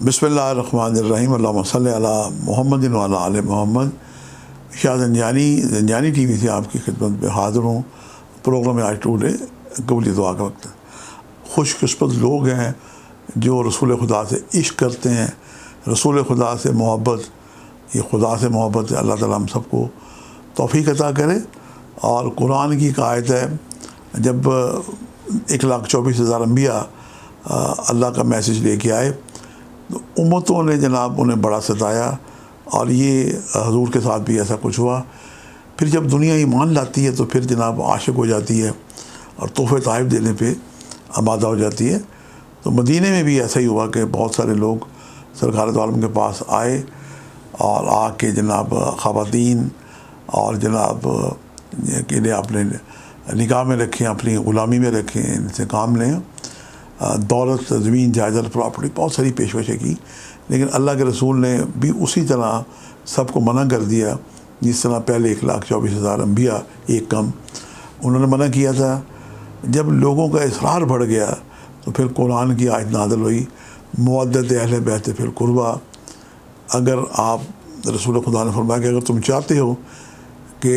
बिस्मिल्लाहिर्रहमानिर्रहीम अल्लाहुम्मा सल्लि अला मुहम्मदिन व अला आले मोहम्मद। शाह ज़ंजानी टीवी से आपकी खिदमत में हाज़िर हूँ। प्रोग्राम आज टूडे कबूली दुआ का वक्त है। खुशकिस्मत लोग हैं जो रसूल खुदा से इश्क करते हैं, रसूल खुदा से मोहब्बत, ये खुदा से मोहब्बत है। अल्लाह ताला हम सबको तौफ़ीक अता करे। और कुरान की एक आयत है, जब 1,24,000 अम्बिया अल्लाह का मैसेज लेके आए तो उम्मतों ने जनाब उन्हें बड़ा सताया, और ये हजूर के साथ भी ऐसा कुछ हुआ। फिर जब दुनिया ईमान लाती है तो फिर जनाब आशिक हो जाती है और तोहफ़े ताइब देने पे आमादा हो जाती है। तो मदीने में भी ऐसा ही हुआ कि बहुत सारे लोग सरकार दो आलम के पास आए और आके जनाब ख़वातीन और जनाब कि आपने निकाह में रखें, अपनी ग़ुलामी में रखें, इनसे काम लें। दौलत, ज़मीन, जायदाद, प्रॉपर्टी बहुत सारी पेशकशें की, लेकिन अल्लाह के रसूल ने भी उसी तरह सबको मना कर दिया जिस तरह पहले 1,24,000 अम्बिया एक कम उन्होंने मना किया था। जब लोगों का इसरार बढ़ गया तो फिर कुरान की आयत नाज़िल हुई, मुअद्दत अहले बैत फिल कुर्बा। अगर आप रसूल खुदा ने फरमाया कि अगर तुम चाहते हो कि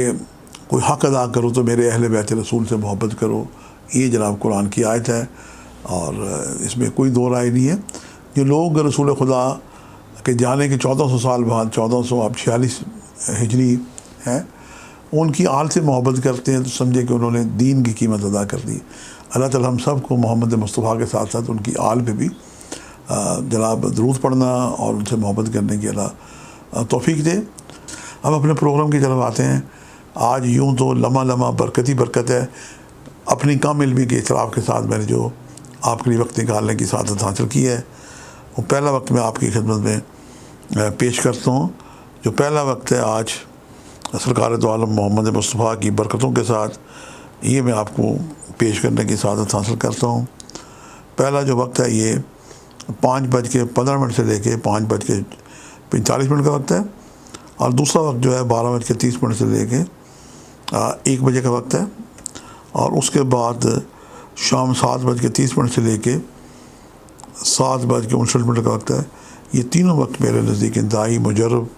कोई हक़ अदा करो तो मेरे अहले बैत रसूल से मोहब्बत करो। ये जनाब कुरान की आयत है और इसमें कोई दो राय नहीं है। जो लोग रसूल खुदा के जाने के 1400 साल बाद, 1446 हिजरी है, उनकी आल से मोहब्बत करते हैं तो समझे कि उन्होंने दीन की कीमत अदा कर दी। अल्लाह ताला हम सब को मोहम्मद मुस्तफ़ा के साथ साथ उनकी आल पे भी जनाब दरूद पढ़ना और उनसे मोहब्बत करने की अल्लाह तौफ़ीक दे। हम अपने प्रोग्राम की तरफ आते हैं। आज यूँ तो लम्हा लम्हा बरकत ही बरकत है। अपनी कम इल्मी के इतराफ़ के साथ मैंने जो आपके लिए वक्त निकालने की सादत हासिल की है, वो पहला वक्त मैं आपकी खिदमत में पेश करता हूँ। जो पहला वक्त है आज सरकार दो आलम मोहम्मद मुस्तफ़ा की बरकतों के साथ, ये मैं आपको पेश करने की सादत हासिल करता हूँ। पहला जो वक्त है ये 5:15 से लेके 5:45 का वक्त है, और दूसरा वक्त जो है 12:30 से लेके 1 बजे का वक्त है, और उसके बाद शाम 7:30 से लेके 7:59 का वक्त है। ये तीनों वक्त मेरे नज़दीक इंतहाई मुजर्रब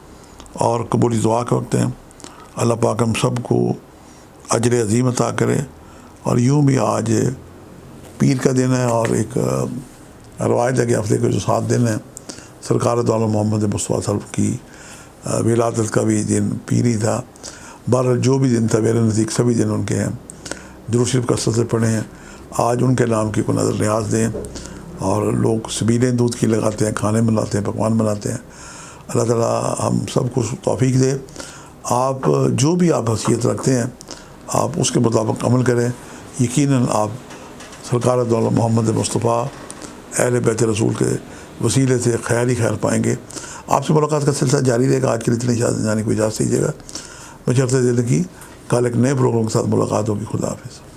और कबूली दुआ का वक्त है। अल्लाह पाक हम सब को अजर अज़ीम अता करे। और यूँ भी आज पीर का दिन है और एक रवायत है कि हफ्ते के जो 7 दिन हैं सरकार दो आलम मोहम्मद मुस्तफ़ा सल्लल्लाहु अलैहि वसल्लम की विलादत का भी दिन पीर ही था। बहरहाल जो भी दिन था मेरे नज़दीक सभी दिन उनके हैं। दुरूद शरीफ कसरत से पढ़ें, आज उनके नाम की को नज़र न्याज दें। और लोग सबीलें दूध की लगाते हैं, खाने बनाते हैं, पकवान बनाते हैं। अल्लाह ताला हम सब को तौफ़ीक दे। आप जो भी आप हसीयत रखते हैं आप उसके मुताबिक अमल करें। यकीनन आप सरकार दो आलम मोहम्मद मुस्तफ़ा अहले बैत रसूल के वसीले से खैर ही खैर पाएंगे। आपसे मुलाकात का सिलसिला जारी रहेगा। आज के लिए इतनी इजाज़त, जाने को इजाज़त दीजिएगा। मुझे हफ्ते की कल एक नए प्रोग्राम के साथ मुलाकात होगी। खुदा हाफ़िज़।